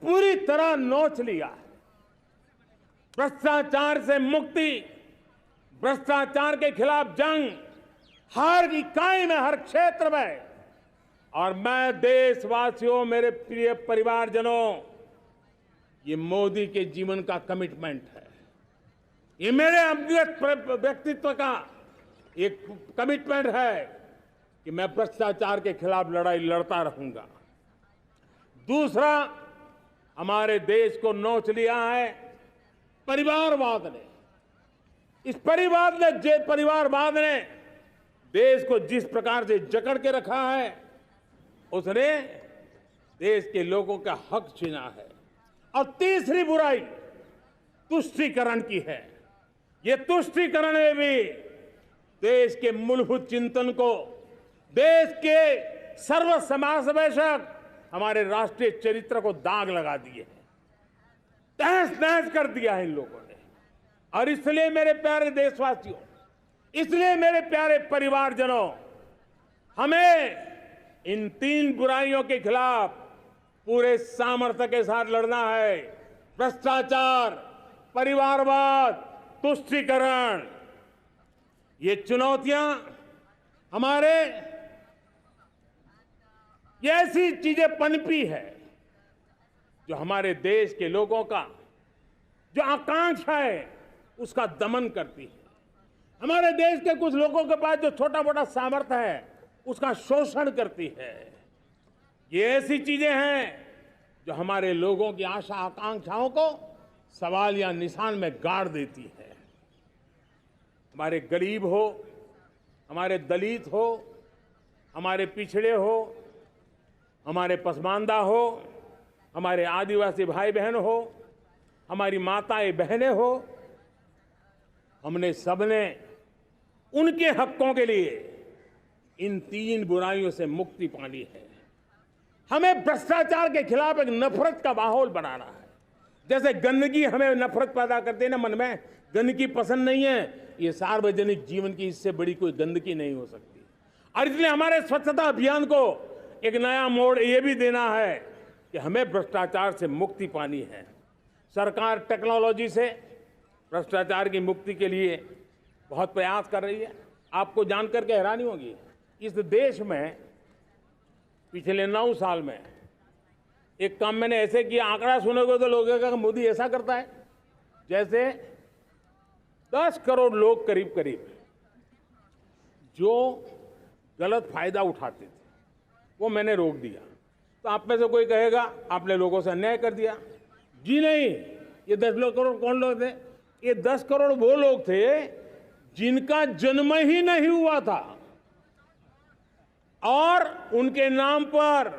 पूरी तरह नोच लिया है। भ्रष्टाचार से मुक्ति, भ्रष्टाचार के खिलाफ जंग हर इकाई में, हर क्षेत्र में। और मैं देशवासियों, मेरे प्रिय परिवारजनों, ये मोदी के जीवन का कमिटमेंट है। ये मेरे व्यक्तित्व का एक कमिटमेंट है कि मैं भ्रष्टाचार के खिलाफ लड़ाई लड़ता रहूंगा। दूसरा, हमारे देश को नोच लिया है परिवारवाद ने। इस परिवारवाद ने देश को जिस प्रकार से जकड़ के रखा है, उसने देश के लोगों का हक छीना है। और तीसरी बुराई तुष्टीकरण की है। ये तुष्टीकरण में भी देश के मूलभूत चिंतन को, देश के सर्व समावेशक हमारे राष्ट्रीय चरित्र को दाग लगा दिए हैं, तहस नहस कर दिया है इन लोगों ने। और इसलिए मेरे प्यारे देशवासियों, इसलिए मेरे प्यारे परिवारजनों, हमें इन तीन बुराइयों के खिलाफ पूरे सामर्थ्य के साथ लड़ना है। भ्रष्टाचार, परिवारवाद, तुष्टीकरण, ये चुनौतियां हमारे, ये ऐसी चीजें पनपी है जो हमारे देश के लोगों का जो आकांक्षा है उसका दमन करती है। हमारे देश के कुछ लोगों के पास जो छोटा मोटा सामर्थ्य है उसका शोषण करती है। ये ऐसी चीजें हैं जो हमारे लोगों की आशा आकांक्षाओं को सवाल या निशान में गाड़ देती है। हमारे गरीब हो, हमारे दलित हो, हमारे पिछड़े हो, हमारे पसमानदा हो, हमारे आदिवासी भाई बहन हो, हमारी माताएं बहनें हो, हमने सबने उनके हकों के लिए इन तीन बुराइयों से मुक्ति पानी है। हमें भ्रष्टाचार के खिलाफ एक नफरत का माहौल बनाना है। जैसे गंदगी हमें नफरत पैदा करती है ना मन में, गंदगी पसंद नहीं है, ये सार्वजनिक जीवन की इससे बड़ी कोई गंदगी नहीं हो सकती। और इसलिए हमारे स्वच्छता अभियान को एक नया मोड़ ये भी देना है कि हमें भ्रष्टाचार से मुक्ति पानी है। सरकार टेक्नोलॉजी से भ्रष्टाचार की मुक्ति के लिए बहुत प्रयास कर रही है। आपको जानकर के हैरानी होगी, इस देश में पिछले 9 साल में एक काम मैंने ऐसे किया, आंकड़ा सुनोगे तो लोगों का मोदी ऐसा करता है जैसे 10 करोड़ लोग करीब करीब जो गलत फायदा उठाते थे वो मैंने रोक दिया। तो आप में से कोई कहेगा आपने लोगों से अन्याय कर दिया। जी नहीं, ये 10 करोड़ कौन लोग थे? ये 10 करोड़ वो लोग थे जिनका जन्म ही नहीं हुआ था और उनके नाम पर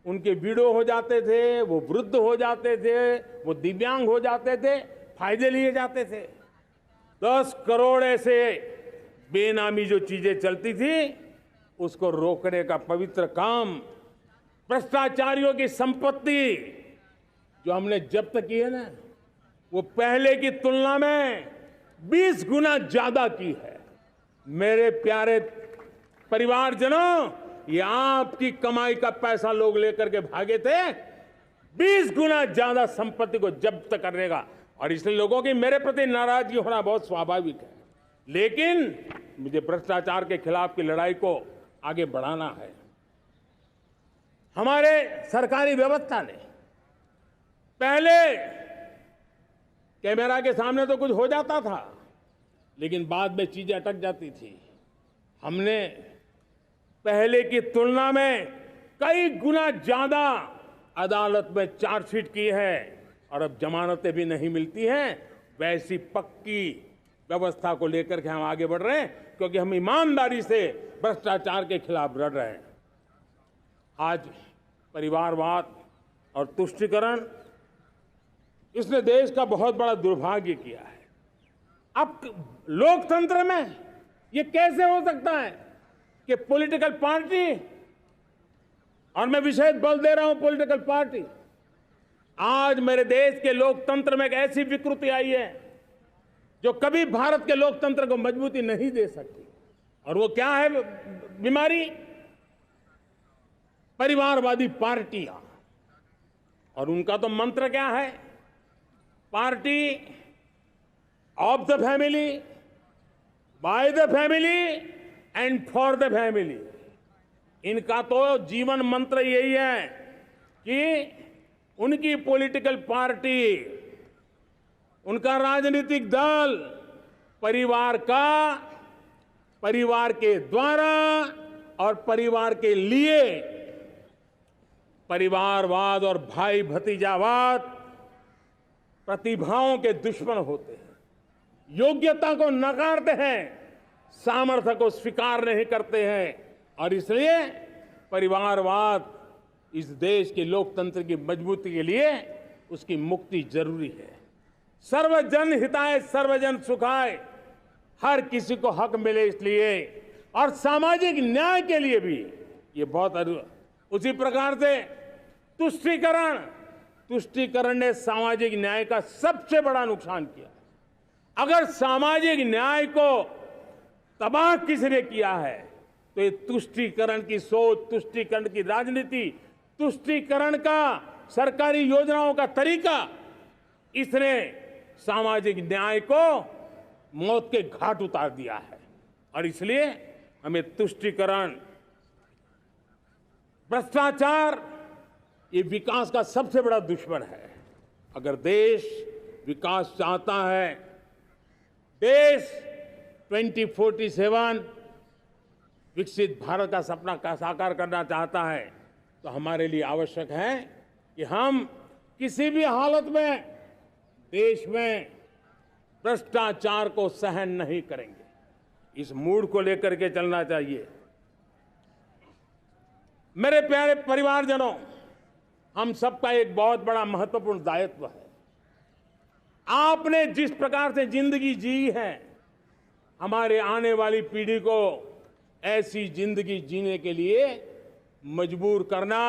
उनके विडो हो जाते थे, वो वृद्ध हो जाते थे, वो दिव्यांग हो जाते थे, फायदे लिए जाते थे। 10 करोड़ ऐसे बेनामी जो चीजें चलती थी उसको रोकने का पवित्र काम, भ्रष्टाचारियों की संपत्ति जो हमने जब्त की है ना, वो पहले की तुलना में 20 गुना ज्यादा की है। मेरे प्यारे परिवारजनों, ये आपकी कमाई का पैसा लोग लेकर के भागे थे, 20 गुना ज्यादा संपत्ति को जब्त करने का। और इसलिए लोगों की मेरे प्रति नाराजगी होना बहुत स्वाभाविक है, लेकिन मुझे भ्रष्टाचार के खिलाफ की लड़ाई को आगे बढ़ाना है। हमारे सरकारी व्यवस्था ने पहले कैमरा के सामने तो कुछ हो जाता था, लेकिन बाद में चीजें अटक जाती थी। हमने पहले की तुलना में कई गुना ज्यादा अदालत में चार्जशीट की है और अब जमानतें भी नहीं मिलती हैं। वैसी पक्की व्यवस्था को लेकर के हम आगे बढ़ रहे हैं, क्योंकि हम ईमानदारी से भ्रष्टाचार के खिलाफ लड़ रहे हैं। आज परिवारवाद और तुष्टीकरण, इसने देश का बहुत बड़ा दुर्भाग्य किया है। अब लोकतंत्र में ये कैसे हो सकता है कि पॉलिटिकल पार्टी, और मैं विशेष बल दे रहा हूं पॉलिटिकल पार्टी, आज मेरे देश के लोकतंत्र में एक ऐसी विकृति आई है जो कभी भारत के लोकतंत्र को मजबूती नहीं दे सकती। और वो क्या है बीमारी? परिवारवादी पार्टियां। और उनका तो मंत्र क्या है? Party of the family, by the family and for the family. इनका तो जीवन मंत्र यही है कि उनकी पॉलिटिकल पार्टी, उनका राजनीतिक दल परिवार का, परिवार के द्वारा और परिवार के लिए, परिवारवाद और भाई भतीजावाद प्रतिभाओं के दुश्मन होते हैं, योग्यता को नकारते हैं, सामर्थ्य को स्वीकार नहीं करते हैं। और इसलिए परिवारवाद इस देश के लोकतंत्र की मजबूती के लिए उसकी मुक्ति जरूरी है। सर्वजन हिताय सर्वजन सुखाय, हर किसी को हक मिले इसलिए, और सामाजिक न्याय के लिए भी ये बहुत। उसी प्रकार से तुष्टीकरण ने सामाजिक न्याय का सबसे बड़ा नुकसान किया। अगर सामाजिक न्याय को तबाह किसने किया है तो ये तुष्टीकरण की सोच, तुष्टीकरण की राजनीति, तुष्टीकरण का सरकारी योजनाओं का तरीका, इसने सामाजिक न्याय को मौत के घाट उतार दिया है। और इसलिए हमें तुष्टीकरण, भ्रष्टाचार, ये विकास का सबसे बड़ा दुश्मन है। अगर देश विकास चाहता है, देश 2047 विकसित भारत का सपना का साकार करना चाहता है, तो हमारे लिए आवश्यक है कि हम किसी भी हालत में देश में भ्रष्टाचार को सहन नहीं करेंगे। इस मूड को लेकर के चलना चाहिए। मेरे प्यारे परिवारजनों, हम सबका एक बहुत बड़ा महत्वपूर्ण दायित्व है। आपने जिस प्रकार से जिंदगी जी है, हमारे आने वाली पीढ़ी को ऐसी जिंदगी जीने के लिए मजबूर करना,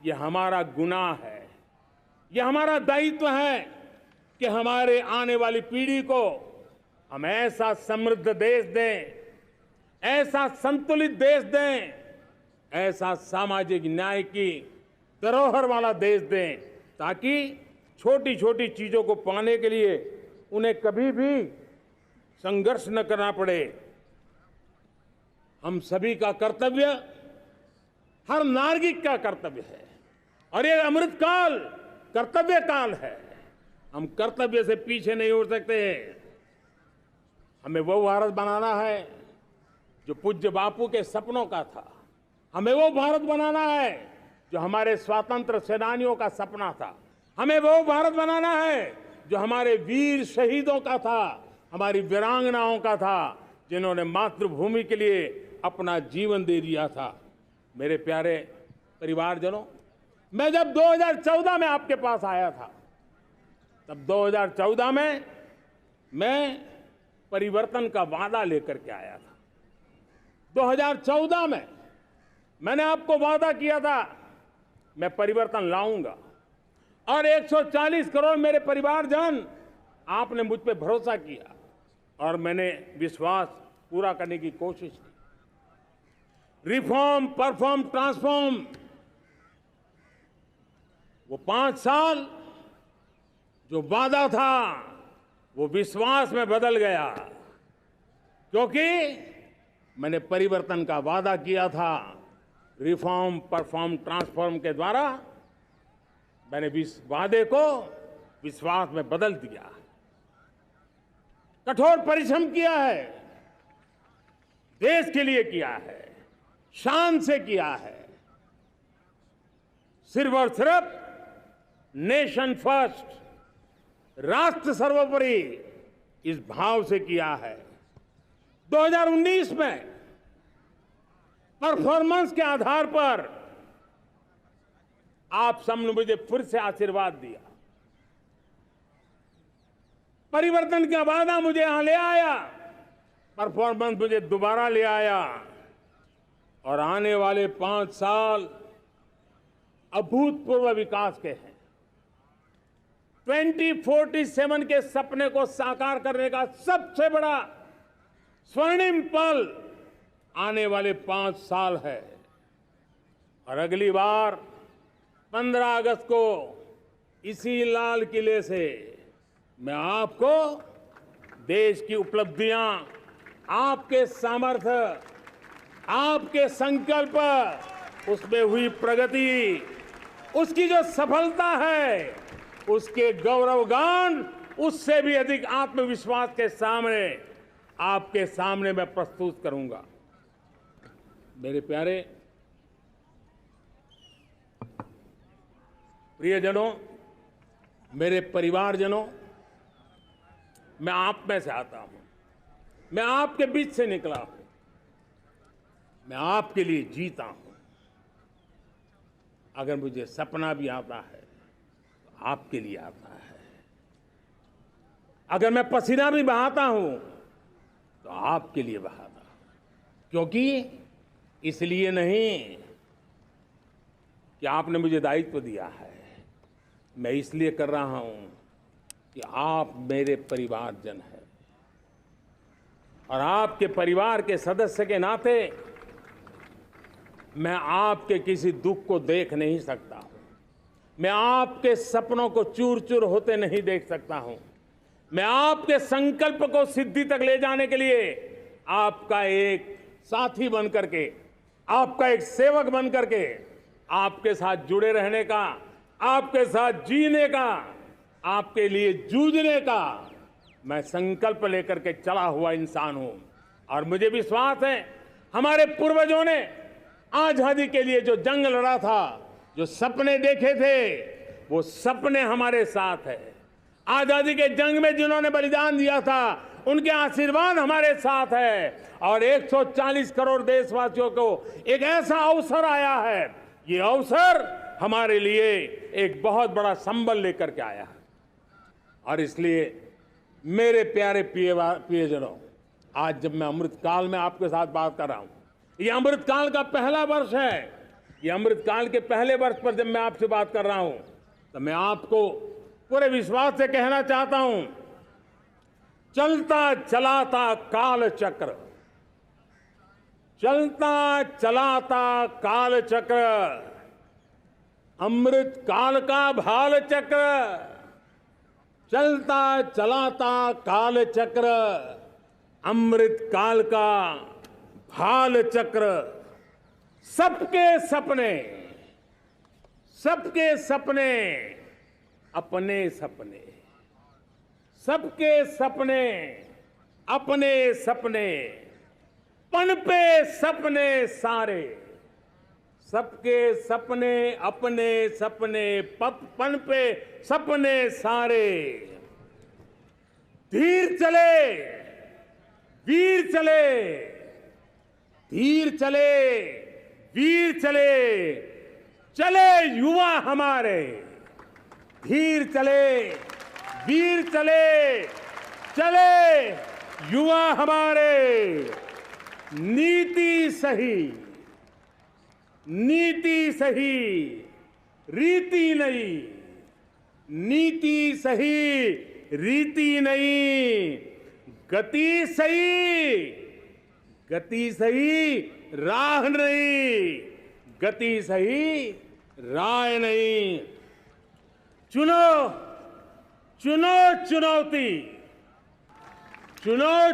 यह हमारा गुनाह है। यह हमारा दायित्व है कि हमारे आने वाली पीढ़ी को हम ऐसा समृद्ध देश दें, ऐसा संतुलित देश दें, ऐसा सामाजिक न्याय की धरोहर वाला देश दें, ताकि छोटी छोटी चीजों को पाने के लिए उन्हें कभी भी संघर्ष न करना पड़े। हम सभी का कर्तव्य, हर नागरिक का कर्तव्य है, और ये अमृतकाल कर्तव्य काल है। हम कर्तव्य से पीछे नहीं उठ सकते। हमें वो भारत बनाना है जो पूज्य बापू के सपनों का था। हमें वो भारत बनाना है जो हमारे स्वतंत्र सेनानियों का सपना था। हमें वो भारत बनाना है जो हमारे वीर शहीदों का था, हमारी वीरांगनाओं का था, जिन्होंने मातृभूमि के लिए अपना जीवन दे दिया था। मेरे प्यारे परिवारजनों, मैं जब 2014 में आपके पास आया था, तब 2014 में मैं परिवर्तन का वादा लेकर के आया था। 2014 में मैंने आपको वादा किया था मैं परिवर्तन लाऊंगा, और 140 करोड़ मेरे परिवारजन, आपने मुझ पे भरोसा किया और मैंने विश्वास पूरा करने की कोशिश की। रिफॉर्म, परफॉर्म, ट्रांसफॉर्म, वो 5 साल जो वादा था वो विश्वास में बदल गया, क्योंकि मैंने परिवर्तन का वादा किया था। रिफॉर्म, परफॉर्म, ट्रांसफॉर्म के द्वारा मैंने इस वादे को विश्वास में बदल दिया। कठोर परिश्रम किया है, देश के लिए किया है, शान से किया है, सिर्फ और सिर्फ नेशन फर्स्ट, राष्ट्र सर्वोपरि, इस भाव से किया है। 2019 में परफॉर्मेंस के आधार पर आप सबने मुझे फिर से आशीर्वाद दिया। परिवर्तन का वादा मुझे यहां ले आया, परफॉर्मेंस मुझे दोबारा ले आया, और आने वाले 5 साल अभूतपूर्व विकास के हैं। 2047 के सपने को साकार करने का सबसे बड़ा स्वर्णिम पल आने वाले 5 साल है। और अगली बार 15 अगस्त को इसी लाल किले से मैं आपको देश की उपलब्धियां, आपके सामर्थ्य, आपके संकल्प, उसमें हुई प्रगति, उसकी जो सफलता है, उसके गौरवगान, उससे भी अधिक आत्मविश्वास के सामने आपके सामने मैं प्रस्तुत करूंगा। मेरे प्यारे प्रियजनों, मेरे परिवारजनों, मैं आप में से आता हूं, मैं आपके बीच से निकला हूं, मैं आपके लिए जीता हूं। अगर मुझे सपना भी आता है तो आपके लिए आता है। अगर मैं पसीना भी बहाता हूं तो आपके लिए बहाता हूं। क्योंकि इसलिए नहीं कि आपने मुझे दायित्व दिया है, मैं इसलिए कर रहा हूं कि आप मेरे परिवारजन हैं और आपके परिवार के सदस्य के नाते मैं आपके किसी दुख को देख नहीं सकता हूं, मैं आपके सपनों को चूर चूर होते नहीं देख सकता हूं, मैं आपके संकल्प को सिद्धि तक ले जाने के लिए आपका एक साथी बन करके, आपका एक सेवक बन करके, आपके साथ जुड़े रहने का, आपके साथ जीने का, आपके लिए जूझने का मैं संकल्प लेकर के चला हुआ इंसान हूं। और मुझे विश्वास है हमारे पूर्वजों ने आजादी के लिए जो जंग लड़ा था, जो सपने देखे थे, वो सपने हमारे साथ है। आजादी के जंग में जिन्होंने बलिदान दिया था, उनके आशीर्वाद हमारे साथ है। और 140 करोड़ देशवासियों को एक ऐसा अवसर आया है, ये अवसर हमारे लिए एक बहुत बड़ा संबल लेकर के आया है। और इसलिए मेरे प्यारे प्रियजनों, आज जब मैं अमृतकाल में आपके साथ बात कर रहा हूं, ये अमृतकाल का पहला वर्ष है। ये अमृतकाल के पहले वर्ष पर जब मैं आपसे बात कर रहा हूं, तो मैं आपको पूरे विश्वास से कहना चाहता हूं, चलता चलाता काल चक्र, चलता चलाता काल चक्र, अमृत काल का भाल चक्र, चलता चलाता काल चक्र, अमृत काल का भाल चक्र, सबके सपने, सबके सपने, अपने सपने, सबके सपने, अपने सपने, पनपे सपने सारे, सबके सपने, अपने सपने, पनपे सपने सारे। धीर चले, वीर चले, धीर चले, वीर चले, चले युवा हमारे। धीर चले, वीर चले, चले युवा हमारे। नीति सही, नीति सही, रीति नहीं, नीति सही, रीति नहीं, गति सही, गति सही, राह नहीं, गति सही, राह नहीं। चुनो, चुनो चुनौती, चुनो